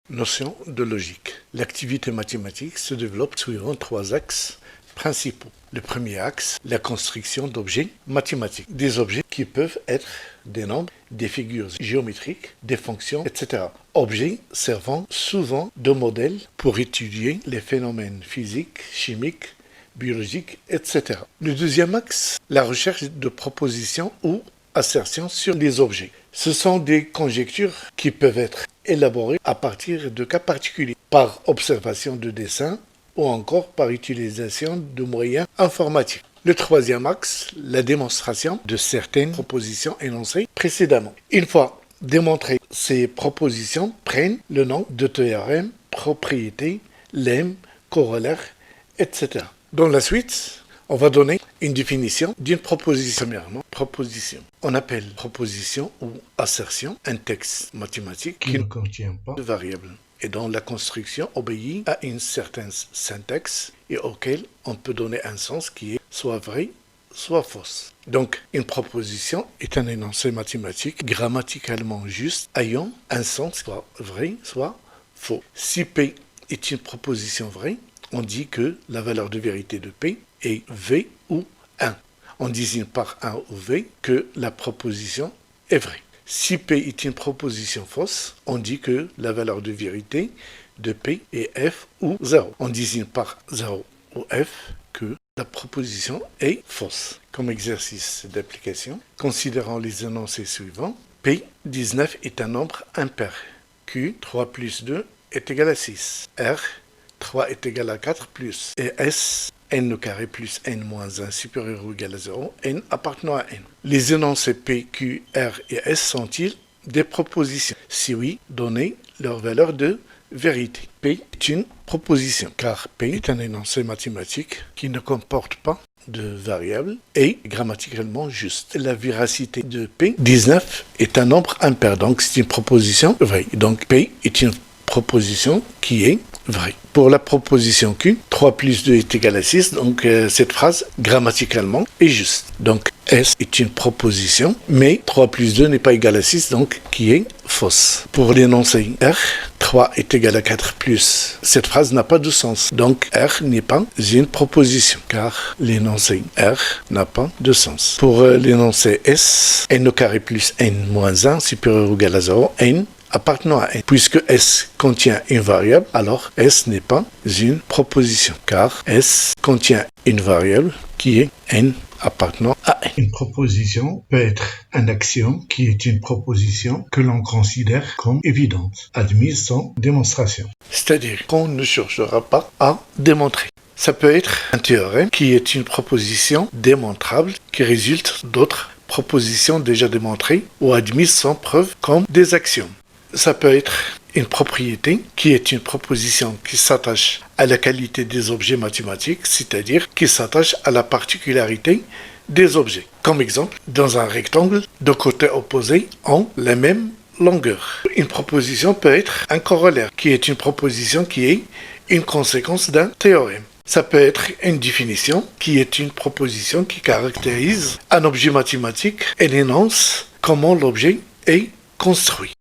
Notion de logique. L'activité mathématique se développe suivant trois axes principaux. Le premier axe, la construction d'objets mathématiques. Des objets qui peuvent être des nombres, des figures géométriques, des fonctions, etc. Objets servant souvent de modèle pour étudier les phénomènes physiques, chimiques, biologiques, etc. Le deuxième axe, la recherche de propositions ou assertions sur les objets. Ce sont des conjectures qui peuvent être élaborées à partir de cas particuliers, par observation de dessins ou encore par utilisation de moyens informatiques. Le troisième axe, la démonstration de certaines propositions énoncées précédemment. Une fois démontrées, ces propositions prennent le nom de théorème, propriété, lemme, corollaire, etc. Dans la suite, on va donner une définition d'une proposition. Premièrement, proposition. On appelle proposition ou assertion un texte mathématique qui ne contient pas de variables et dont la construction obéit à une certaine syntaxe et auquel on peut donner un sens qui est soit vrai, soit fausse. Donc, une proposition est un énoncé mathématique grammaticalement juste ayant un sens soit vrai, soit faux. Si P est une proposition vraie, on dit que la valeur de vérité de P est V ou 1. On désigne par 1 ou V que la proposition est vraie. Si P est une proposition fausse, on dit que la valeur de vérité de P est F ou 0. On désigne par 0 ou F que la proposition est fausse. Comme exercice d'application, considérant les énoncés suivants, P, 19 est un nombre impair. Q, 3 plus 2 est égal à 6. R, 3 est égal à 4 plus. Et S, n au carré plus n moins 1 supérieur ou égal à 0, n appartenant à n. Les énoncés P, Q, R et S sont-ils des propositions? Si oui, donnez leur valeur de vérité. P est une proposition, car P est un énoncé mathématique qui ne comporte pas de variables et grammaticalement juste. La véracité de P, 19, est un nombre impair, donc c'est une proposition vraie. Donc P est une proposition qui est vraie. Pour la proposition Q, 3 plus 2 est égal à 6, donc cette phrase, grammaticalement, est juste. Donc S est une proposition, mais 3 plus 2 n'est pas égal à 6, donc qui est fausse. Pour l'énoncé R, 3 est égal à 4 plus. Cette phrase n'a pas de sens. Donc R n'est pas une proposition, car l'énoncé R n'a pas de sens. Pour l'énoncé S, n au carré plus n moins 1 supérieur ou égal à 0, n appartenant à n. Puisque S contient une variable, alors S n'est pas une proposition, car S contient une variable qui est n appartenant à n. Une proposition peut être un axiome qui est une proposition que l'on considère comme évidente, admise sans démonstration. C'est-à-dire qu'on ne cherchera pas à démontrer. Ça peut être un théorème qui est une proposition démontrable qui résulte d'autres propositions déjà démontrées ou admises sans preuve comme des axiomes. Ça peut être une propriété qui est une proposition qui s'attache à la qualité des objets mathématiques, c'est-à-dire qui s'attache à la particularité des objets. Comme exemple, dans un rectangle, deux côtés opposés ont la même longueur. Une proposition peut être un corollaire, qui est une proposition qui est une conséquence d'un théorème. Ça peut être une définition, qui est une proposition qui caractérise un objet mathématique et énonce comment l'objet est construit.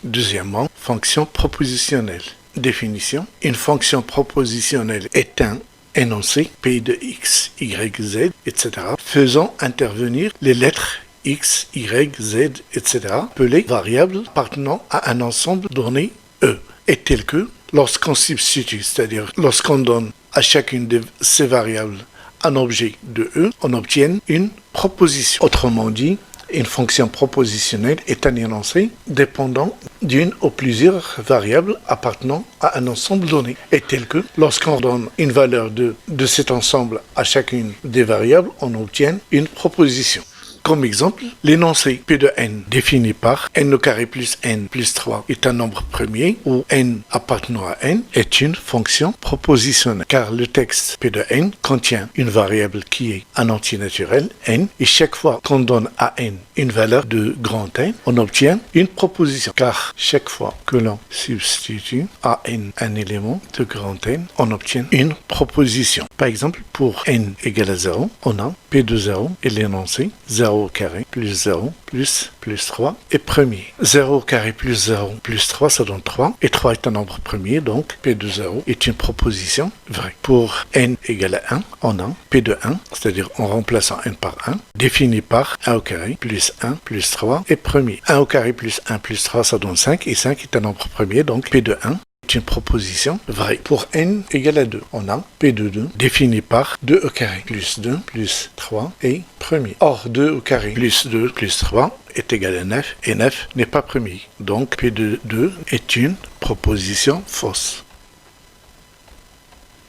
Deuxièmement, fonction propositionnelle. Définition. Une fonction propositionnelle est un énoncé P de x, y, z, etc. faisant intervenir les lettres x, y, z, etc. appelées variables appartenant à un ensemble donné E. Et tel que lorsqu'on substitue, c'est-à-dire lorsqu'on donne à chacune de ces variables un objet de E, on obtient une proposition. Autrement dit, une fonction propositionnelle est un énoncé dépendant d'une ou plusieurs variables appartenant à un ensemble donné. Et tel que, lorsqu'on donne une valeur de cet ensemble à chacune des variables, on obtient une proposition. Comme exemple, l'énoncé P de n défini par n au carré plus n plus 3 est un nombre premier où n appartenant à n est une fonction propositionnelle car le texte P de n contient une variable qui est un entier naturel n et chaque fois qu'on donne à n une valeur de grand N, on obtient une proposition car chaque fois que l'on substitue à n un élément de grand N, on obtient une proposition. Par exemple, pour n égale à 0, on a P P de 0 et l'énoncé 0 au carré plus 0 plus 3 est premier. 0 au carré plus 0 plus 3 ça donne 3 et 3 est un nombre premier donc P de 0 est une proposition vraie. Pour n égale à 1, on a P de 1, c'est-à-dire en remplaçant n par 1, défini par 1 au carré plus 1 plus 3 est premier. 1 au carré plus 1 plus 3 ça donne 5 et 5 est un nombre premier donc P de 1 est une proposition vraie. Pour n égale à 2, on a P de 2 défini par 2 au carré plus 2 plus 3 est premier. Or 2 au carré plus 2 plus 3 est égal à 9 et 9 n'est pas premier. Donc P de 2 est une proposition fausse.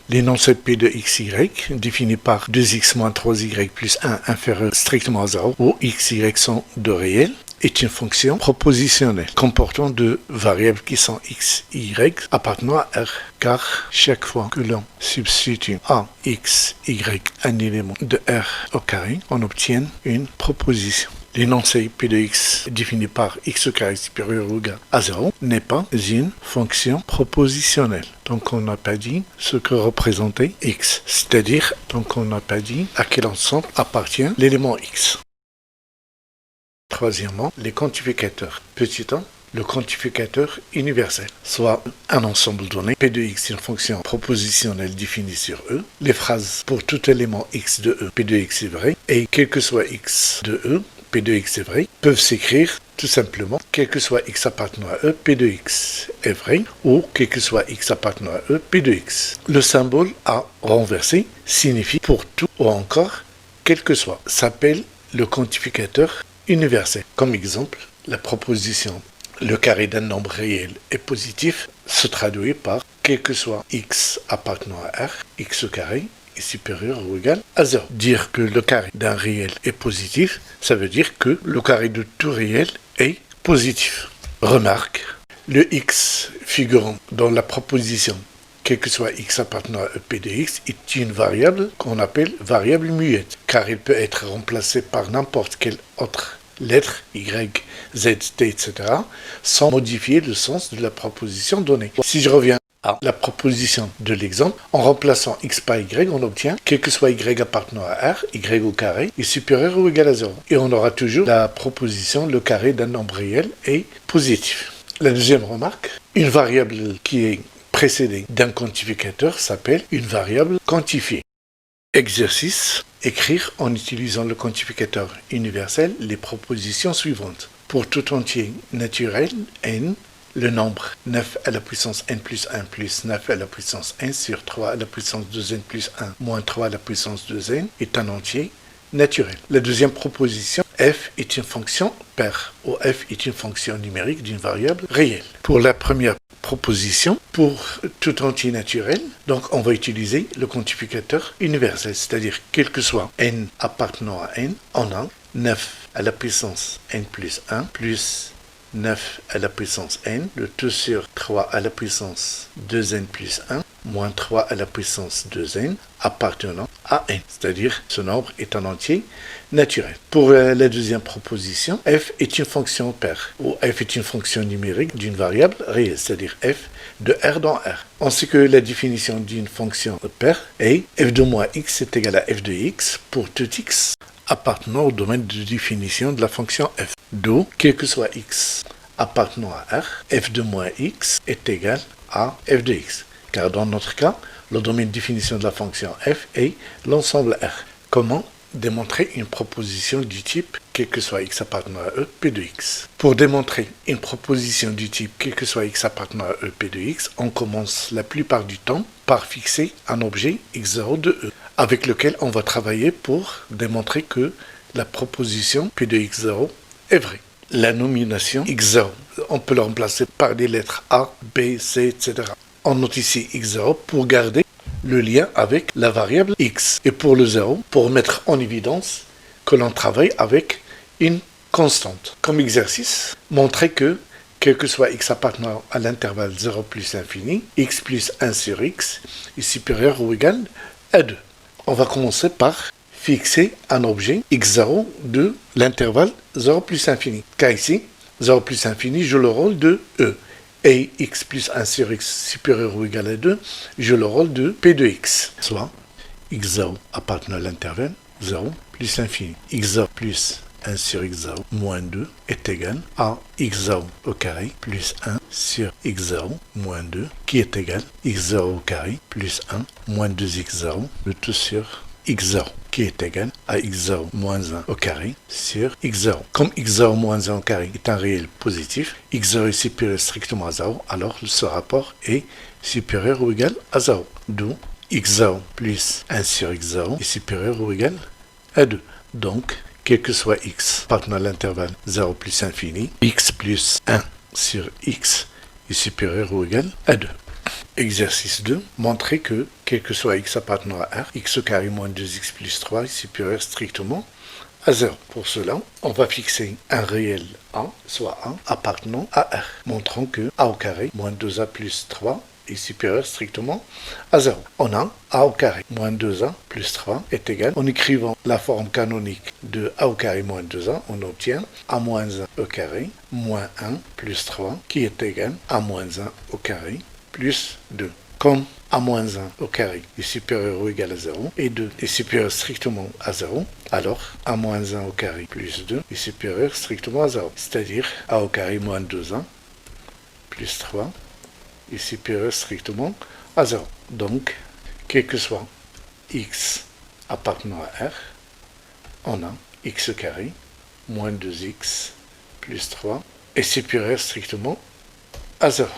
L'énoncé de P de xy, défini par 2x moins 3y plus 1 inférieur strictement à 0, où xy sont deux réels, est une fonction propositionnelle comportant deux variables qui sont x, y appartenant à R, car chaque fois que l'on substitue à x, y un élément de R au carré, on obtient une proposition. L'énoncé P de x défini par x au carré supérieur ou égal à 0 n'est pas une fonction propositionnelle. Donc on n'a pas dit ce que représentait x, c'est-à-dire donc on n'a pas dit à quel ensemble appartient l'élément x. Troisièmement, les quantificateurs. Petit 1, le quantificateur universel, soit un ensemble donné, P de x est une fonction propositionnelle définie sur E. Les phrases pour tout élément x de E, P de x est vrai, et quel que soit x de E, P de x est vrai, peuvent s'écrire tout simplement, quel que soit x appartenant à E, P de x est vrai, ou quel que soit x appartenant à E, P de x. Le symbole à renverser signifie pour tout ou encore, quel que soit, s'appelle le quantificateur universel. Comme exemple, la proposition le carré d'un nombre réel est positif se traduit par quel que soit x appartenant à R, x au carré est supérieur ou égal à 0. Dire que le carré d'un réel est positif, ça veut dire que le carré de tout réel est positif. Remarque, le x figurant dans la proposition quel que soit x appartenant à P de x est une variable qu'on appelle variable muette, car il peut être remplacé par n'importe quelle autre lettre, y, z, t, etc., sans modifier le sens de la proposition donnée. Si je reviens à la proposition de l'exemple, en remplaçant x par y, on obtient quel que soit y appartenant à R, y au carré est supérieur ou égal à 0. Et on aura toujours la proposition le carré d'un nombre réel est positif. La deuxième remarque, une variable qui est précédée d'un quantificateur s'appelle une variable quantifiée. Exercice, écrire en utilisant le quantificateur universel les propositions suivantes. Pour tout entier naturel, n, le nombre 9 à la puissance n plus 1 plus 9 à la puissance n sur 3 à la puissance 2n plus 1 moins 3 à la puissance 2n est un entier naturel. La deuxième proposition, f est une fonction paire, ou f est une fonction numérique d'une variable réelle. Pour la première proposition, pour tout entier naturel, donc on va utiliser le quantificateur universel, c'est-à-dire quel que soit n appartenant à n, on a 9 à la puissance n plus 1 plus 9 à la puissance n, le tout sur 3 à la puissance 2n plus 1, moins 3 à la puissance 2n, appartenant à n. C'est-à-dire, ce nombre est un entier naturel. Pour la deuxième proposition, f est une fonction paire, ou f est une fonction numérique d'une variable réelle, c'est-à-dire f de R dans R. On sait que la définition d'une fonction paire est f de moins x est égal à f de x pour tout x appartenant au domaine de définition de la fonction f. D'où, quel que soit x appartenant à R, f de moins x est égal à f de x. Car dans notre cas, le domaine de définition de la fonction f est l'ensemble R. Comment démontrer une proposition du type quel que soit x appartenant à E, P de x. Pour démontrer une proposition du type quel que soit x appartenant à E, P de x, on commence la plupart du temps par fixer un objet x0 de E, avec lequel on va travailler pour démontrer que la proposition P de x0 est vraie. La nomination x0, on peut le remplacer par des lettres A, B, C, etc. On note ici x0 pour garder le lien avec la variable x. Et pour le 0, pour mettre en évidence que l'on travaille avec une constante. Comme exercice, montrer que, quel que soit x appartenant à l'intervalle 0 plus infini, x plus 1 sur x est supérieur ou égal à 2. On va commencer par fixer un objet x0 de l'intervalle 0 plus infini. Car ici, 0 plus infini joue le rôle de E. Et x plus 1 sur x supérieur ou égal à 2 joue le rôle de P de x. Soit x0 appartenant à l'intervalle 0 plus l'infini. X0 plus 1 sur x0 moins 2 est égal à x0 au carré plus 1 sur x0 moins 2 qui est égal à x0 au carré plus 1 moins 2x0 le tout sur x0 qui est égal à x0 moins 1 au carré sur x0. Comme x0 moins 1 au carré est un réel positif, x0 est supérieur strictement à 0, alors ce rapport est supérieur ou égal à 0. D'où x0 plus 1 sur x0 est supérieur ou égal à 2. Donc, quel que soit x appartenant à l'intervalle 0 plus infini, x plus 1 sur x est supérieur ou égal à 2. Exercice 2. Montrer que, quel que soit x appartenant à R, x au carré moins 2x plus 3 est supérieur strictement à 0. Pour cela, on va fixer un réel A, soit A, appartenant à R, montrant que A au carré moins 2a plus 3 est supérieur strictement à 0. On a a au carré moins 2a plus 3 est égal. En écrivant la forme canonique de a au carré moins 2a, on obtient a moins 1 au carré moins 1 plus 3 qui est égal à moins 1 au carré plus 2. Comme a moins 1 au carré est supérieur ou égal à 0 et 2 est supérieur strictement à 0, alors a moins 1 au carré plus 2 est supérieur strictement à 0. C'est-à-dire a au carré moins 2a plus 3 est supérieur strictement à 0. Donc, quel que soit x appartenant à R, on a x au carré moins 2x plus 3 est supérieur strictement à 0.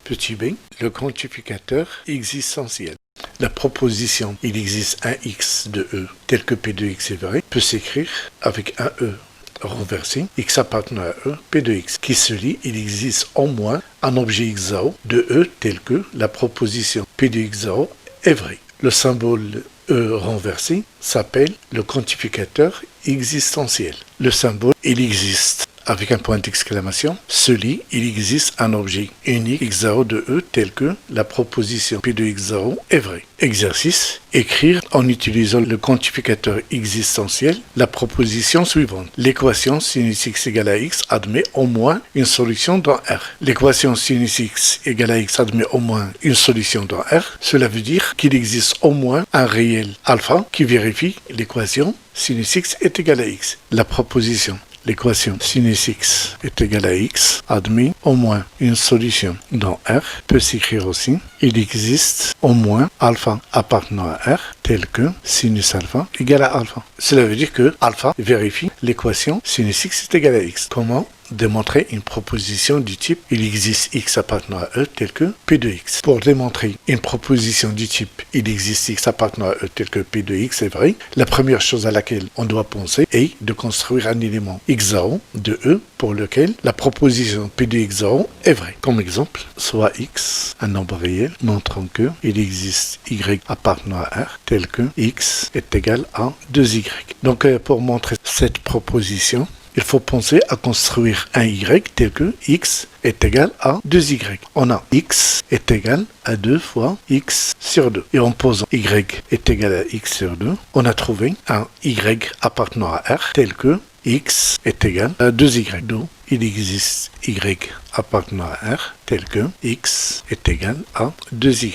Petit b, le quantificateur existentiel. La proposition il existe un x de e tel que p de x est vrai peut s'écrire avec un e renversé, x appartenant à e, p de x, qui se lit, il existe au moins un objet x0 de e tel que la proposition p de x0 est vraie. Le symbole e renversé s'appelle le quantificateur existentiel. Le symbole il existe avec un point d'exclamation, se lit, il existe un objet unique x0 de e tel que la proposition p de x0 est vraie. Exercice, écrire en utilisant le quantificateur existentiel la proposition suivante. L'équation sinus x égale à x admet au moins une solution dans R. L'équation sinus x égale à x admet au moins une solution dans R. Cela veut dire qu'il existe au moins un réel alpha qui vérifie l'équation sinus x est égal à x. La proposition. L'équation sinus x est égal à x admet au moins une solution dans R peut s'écrire aussi. Il existe au moins alpha appartenant à R tel que sinus alpha égale à alpha. Cela veut dire que alpha vérifie l'équation sinus x est égal à x. Comment démontrer une proposition du type il existe x appartenant à E tel que P de x. Pour démontrer une proposition du type il existe x appartenant à E tel que P de x est vrai, la première chose à laquelle on doit penser est de construire un élément x0 de E pour lequel la proposition P de x0 est vraie. Comme exemple, soit x, un nombre réel, montrant que il existe y appartenant à R tel que x est égal à 2y. Donc pour montrer cette proposition, il faut penser à construire un y tel que x est égal à 2y. On a x est égal à 2 fois x sur 2. Et en posant y est égal à x sur 2, on a trouvé un y appartenant à R tel que x est égal à 2y. Donc, il existe y appartenant à R tel que x est égal à 2y,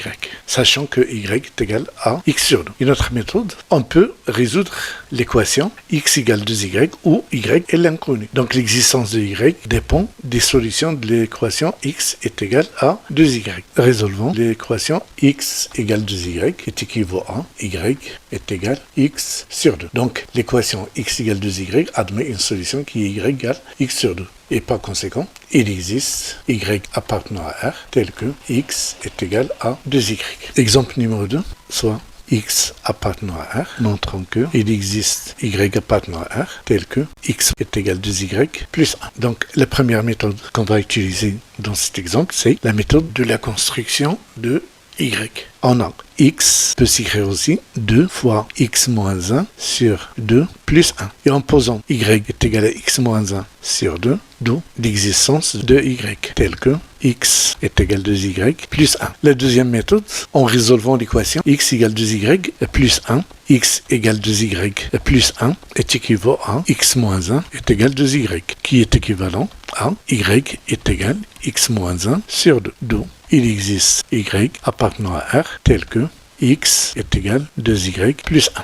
sachant que y est égal à x sur 2. Une autre méthode, on peut résoudre l'équation x égale 2y où y est l'inconnu. Donc l'existence de y dépend des solutions de l'équation x est égal à 2y. Résolvons l'équation x égale 2y est équivaut à y est égal à x sur 2. Donc l'équation x égale 2y admet une solution qui est y égale x sur 2. Et par conséquent, il existe y appartenant à R tel que x est égal à 2y. Exemple numéro 2, soit x appartenant à R, montrant que il existe y appartenant à R tel que x est égal à 2y plus 1. Donc la première méthode qu'on va utiliser dans cet exemple, c'est la méthode de la construction de y. On a x peut s'écrire aussi 2 fois x moins 1 sur 2 plus 1. Et en posant y est égal à x moins 1 sur 2, d'où l'existence de y, tel que x est égal à 2y plus 1. La deuxième méthode, en résolvant l'équation x égale 2y plus 1, x égale 2y plus 1 est équivalent à x moins 1 est égal à 2y, qui est équivalent à y est égal à x moins 1 sur 2, d'où il existe y appartenant à R tel que x est égal à 2y plus 1.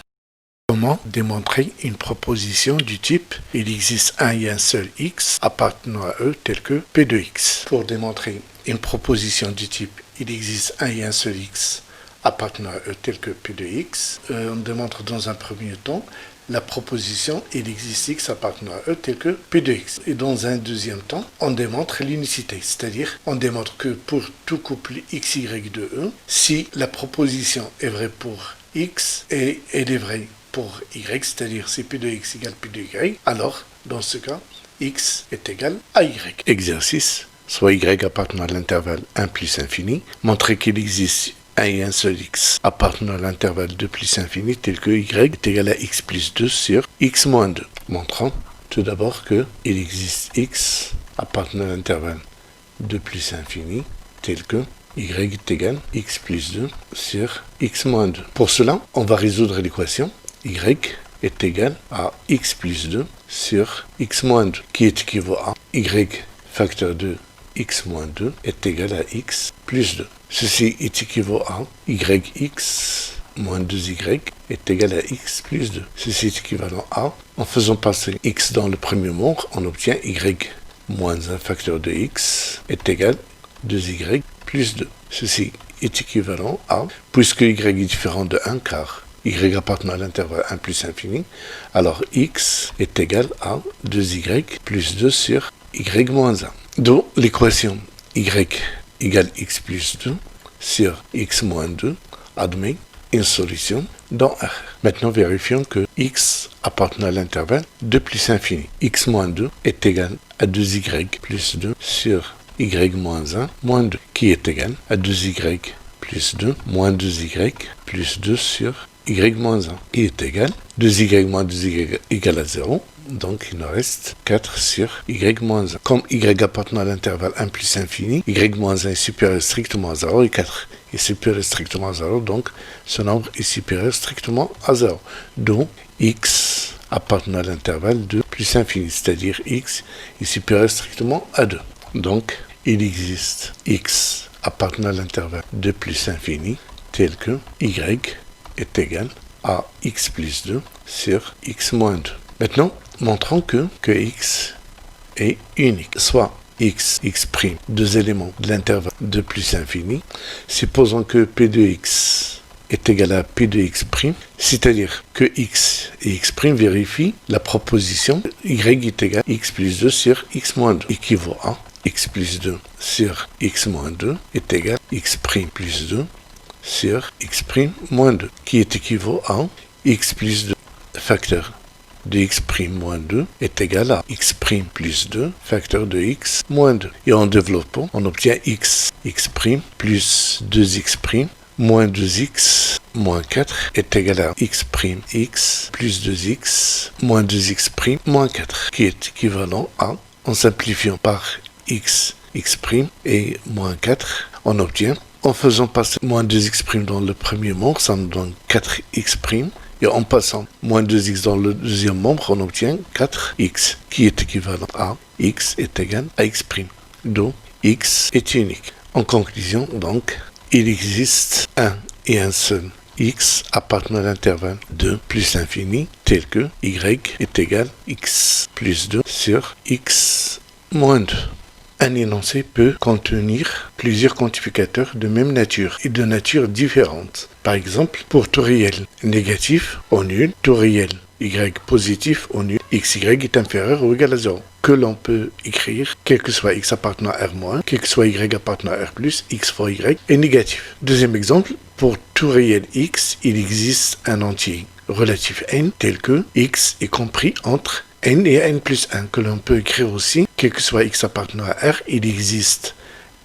Comment démontrer une proposition du type « il existe un et un seul x appartenant à E tel que P de x ». Pour démontrer une proposition du type « il existe un et un seul x appartenant à E tel que P de x », on démontre dans un premier temps la proposition « il existe x appartenant à E tel que P de x ». Et dans un deuxième temps, on démontre l'unicité, c'est-à-dire on démontre que pour tout couple xy de E, si la proposition est vraie pour x et elle est vraie pour y, c'est-à-dire si P de x égale P de y, alors, dans ce cas, x est égal à y. Exercice, soit y appartenant à l'intervalle 1 plus infini, montrer qu'il existe un et un seul x appartenant à l'intervalle 2 plus infini, tel que y est égal à x plus 2 sur x moins 2. Montrons tout d'abord qu'il existe x appartenant à l'intervalle 2 plus infini, tel que y est égal à x plus 2 sur x moins 2. Pour cela, on va résoudre l'équation y est égal à x plus 2 sur x moins 2, qui est équivalent à y facteur de x moins 2 est égal à x plus 2. Ceci est équivalent à yx moins 2y est égal à x plus 2. Ceci est équivalent à, en faisant passer x dans le premier membre, on obtient y moins un facteur de x est égal à 2y plus 2. Ceci est équivalent à, puisque y est différent de 1 car y appartenant à l'intervalle 1 plus infini, alors x est égal à 2y plus 2 sur y moins 1. Donc l'équation y égale x plus 2 sur x moins 2 admet une solution dans R. Maintenant vérifions que x appartenant à l'intervalle 2 plus infini. X moins 2 est égal à 2y plus 2 sur y moins 1 moins 2, qui est égal à 2y plus 2 moins 2y plus 2 sur y moins 1, qui est égal à 2y moins 2y égale à 0. Donc, il nous reste 4 sur y moins 1. Comme y appartenant à l'intervalle 1 plus infini, y moins 1 est supérieur strictement à 0 et 4 est supérieur strictement à 0. Donc, ce nombre est supérieur strictement à 0. Donc, x appartenant à l'intervalle 2 plus infini, c'est-à-dire x est supérieur strictement à 2. Donc, il existe x appartenant à l'intervalle 2 plus infini, tel que y est égal à x plus 2 sur x moins 2. Maintenant, montrons que x est unique, soit x prime, deux éléments de l'intervalle 2 plus infini, supposons que p de x est égal à p de x prime, c'est-à-dire que x et x prime vérifient la proposition y est égal à x plus 2 sur x moins 2, équivaut à x plus 2 sur x moins 2 est égal à x prime plus 2 sur x prime moins 2, qui est équivaut à x plus 2 facteur de x prime moins 2 est égal à x prime plus 2 facteur de x moins 2. Et en développant, on obtient x prime plus 2x prime moins 2x moins 4 est égal à x prime x plus 2x moins 2x prime moins 4, qui est équivalent à, en simplifiant par x prime et moins 4, on obtient, en faisant passer moins 2x' dans le premier membre, ça nous donne 4x', et en passant moins 2x dans le deuxième membre, on obtient 4x, qui est équivalent à x est égal à x'. Donc, x est unique. En conclusion, donc, il existe un et un seul x appartenant à l'intervalle 2 plus infini, tel que y est égal à x plus 2 sur x moins 2. Un énoncé peut contenir plusieurs quantificateurs de même nature et de nature différente. Par exemple, pour tout réel négatif au nul, tout réel y positif au nul, xy est inférieur ou égal à 0. Que l'on peut écrire, quel que soit x appartenant à R-, quel que soit y appartenant à R+, x fois y est négatif. Deuxième exemple, pour tout réel x, il existe un entier relatif n tel que x est compris entre n et n plus 1, que l'on peut écrire aussi, quel que soit x appartenant à R, il existe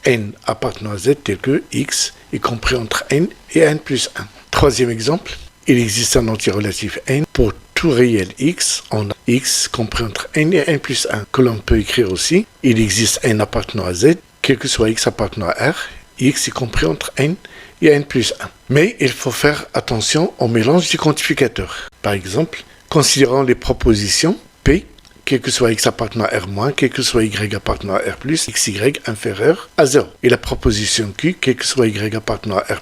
n appartenant à z tel que x est compris entre n et n plus 1. Troisième exemple, il existe un entier relatif n pour tout réel x, on a x compris entre n et n plus 1, que l'on peut écrire aussi, il existe n appartenant à z, quel que soit x appartenant à R, x est compris entre n et n plus 1. Mais il faut faire attention au mélange des quantificateurs. Par exemple, considérons les propositions P quel que soit x appartenant à R-, quel que soit y appartenant à R+, xy inférieur à 0. Et la proposition Q, quel que soit y appartenant à R+,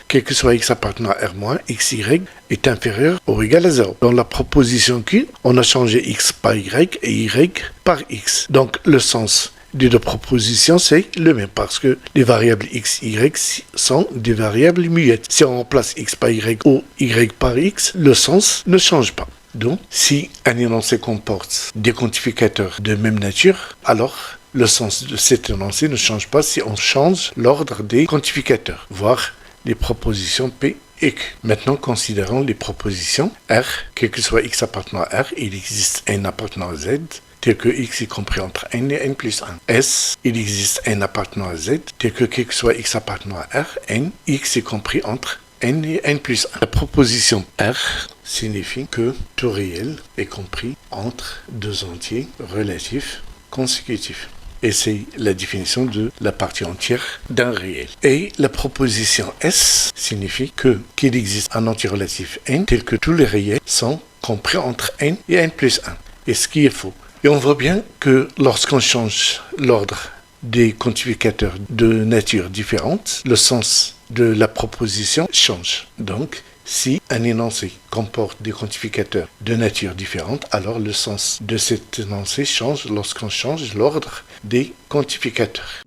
quel que soit x appartenant à R-, xy est inférieur ou égal à 0. Dans la proposition Q, on a changé x par y et y par x. Donc le sens des deux propositions, c'est le même parce que les variables x, y sont des variables muettes. Si on remplace x par y ou y par x, le sens ne change pas. Donc, si un énoncé comporte des quantificateurs de même nature, alors le sens de cet énoncé ne change pas si on change l'ordre des quantificateurs, voire les propositions P et Q. Maintenant, considérons les propositions R, quel que soit x appartenant à R, il existe n appartenant à Z, tel que x est compris entre n et n plus 1. S, il existe n appartenant à Z, tel que quel que soit x appartenant à R, n, x est compris entre n et n plus 1. La proposition R signifie que tout réel est compris entre deux entiers relatifs consécutifs. Et c'est la définition de la partie entière d'un réel. Et la proposition S signifie qu'il existe un entier relatif n tel que tous les réels sont compris entre n et n plus 1. Et ce qui est faux. Et on voit bien que lorsqu'on change l'ordre des quantificateurs de nature différente, le sens de la proposition change. Donc, si un énoncé comporte des quantificateurs de nature différente, alors le sens de cet énoncé change lorsqu'on change l'ordre des quantificateurs.